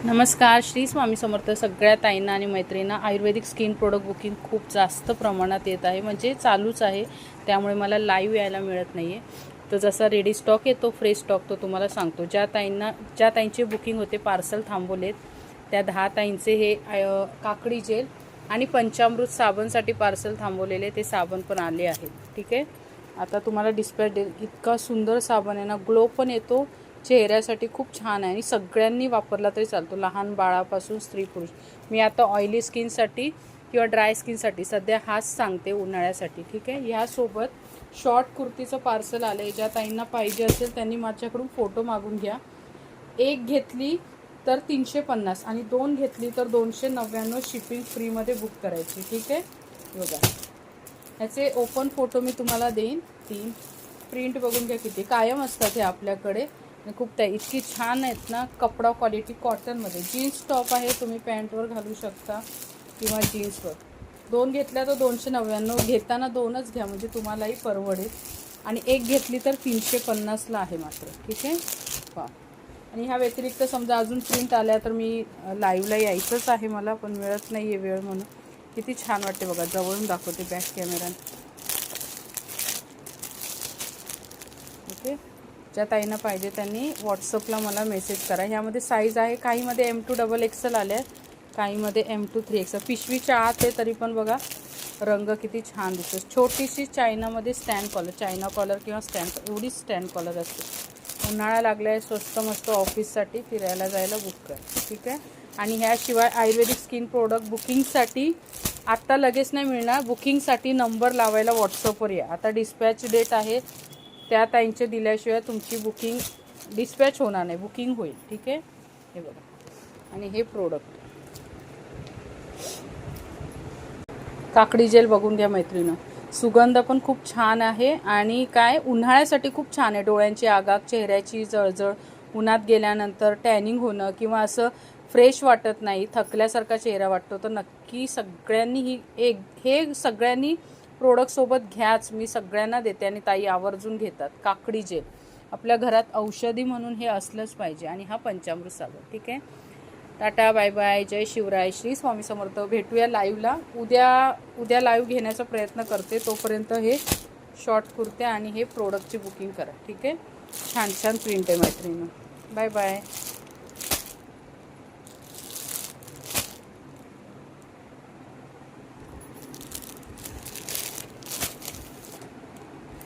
नमस्कार. श्री स्वामी समर्थ. सगळ्या ताईंना आणि मैत्रिणींना आयुर्वेदिक स्किन प्रोडक्ट बुकिंग खूप जास्त प्रमाणात येत आहे, म्हणजे चालूच आहे. त्यामुळे मला लाईव्ह यायला मिळत नाही आहे. तर जसा रेडी स्टॉक येतो, फ्रेश स्टॉक, तो तुम्हाला सांगतो. ज्या ताईंचे बुकिंग होते, पार्सल थांबवलेत, त्या 10 ताईंचे हे काकडी जेल आणि पंचामृत साबणसाठी पार्सल थांबवलेले ते साबण पण आले आहेत. ठीक आहे, आता तुम्हाला डिस्पॅच देईल. इतका सुंदर साबण आहे ना, ग्लो पण येतो, चेहऱ्यासाठी खूप छान आहे आणि सगळ्यांनी वापरला तरी चालतो, लहान बाळापासून स्त्री पुरुष. मी आता ऑइली स्किनसाठी किंवा ड्राय स्किनसाठी सध्या हाच सांगते, उन्हाळ्यासाठी. ठीक आहे, ह्यासोबत शॉर्ट कुर्तीचं पार्सल आलं आहे. ज्या ताईंना पाहिजे असेल त्यांनी माझ्याकडून फोटो मागून घ्या. एक घेतली तर 350 आणि 2 घेतली तर 299 शिपिंग फ्रीमध्ये बुक करायची. ठीक आहे, बघा ह्याचे ओपन फोटो मी तुम्हाला देईन. 3 प्रिंट बघून घ्या, किती कायम असतात हे आपल्याकडे. खूप त्या इतकी छान आहेत ना, कपडा क्वालिटी कॉटनमध्ये. जीन्स टॉप आहे, तुम्ही पॅन्टवर घालू शकता किंवा जीन्सवर. 2 घेतल्या तर 299. घेताना 2च घ्या म्हणजे तुम्हालाही परवडेल. आणि एक घेतली तर 350ला आहे मात्र. ठीक आहे, पहा. आणि ह्या व्यतिरिक्त समजा अजून प्रिंट आल्या तर मी लाईव्हला यायचंच आहे, मला पण मिळत नाही आहे वेळ म्हणून. किती छान वाटते बघा, जवळून दाखवते बॅक कॅमेराने. ओके, ज्या ताईंना पाहिजे त्यांनी व्हॉट्सअपला मला मेसेज करा. ह्यामध्ये साईज आहे, काहीमध्ये M2 XXL आल्या आहेत, काहीमध्ये M2 3XL. पिशवीच्या आत आहे तरी पण बघा रंग किती छान दिसतो. छोटीशी चायनामध्ये स्टँड कॉलर, चायना कॉलर किंवा स्टँड, एवढी स्टँड कॉलर असते. उन्हाळा लागला आहे, स्वस्त मस्त ऑफिससाठी फिरायला जायला बुक कर. ठीक आहे, आणि ह्याशिवाय आयुर्वेदिक स्किन प्रोडक्ट बुकिंगसाठी आत्ता लगेच नाही मिळणार. बुकिंगसाठी नंबर लावायला व्हॉट्सअपवर या. आता डिस्पॅच डेट आहे, त्या ताईंचे दिल्याशिवाय तुमची बुकिंग डिस्पॅच होणार नाही, बुकिंग होईल. ठीक आहे, हे बघा. आणि हे प्रोडक्ट काकडी जेल बघून घ्या मैत्रिणी. सुगंध पण खूप छान आहे आणि काय उन्हाळ्यासाठी खूप छान आहे. डोळ्यांची आगाग, चेहऱ्याची जळजळ, उन्हात गेल्यानंतर टॅनिंग होणं किंवा असं फ्रेश वाटत नाही, थकल्यासारखा चेहरा वाटतो, तर नक्की सगळ्यांनी हे सगळ्यांनी प्रोडक्टसोबत घ्याच. मी सगळ्यांना देते आणि ताई आवर्जून घेतात. काकडी जेल आपल्या घरात औषधी म्हणून हे असलंच पाहिजे. आणि हा पंचामृत साबण. ठीक आहे, टाटा, बाय बाय, जय शिवराय, श्री स्वामी समर्थ. भेटूया लाईव्हला. उद्या लाईव्ह घेण्याचा प्रयत्न करते. तोपर्यंत हे शॉर्ट कुर्त्या आणि हे प्रोडक्टची बुकिंग करा. ठीक आहे, छान छान प्रिंट आहे मैत्रिणी. Bye bye.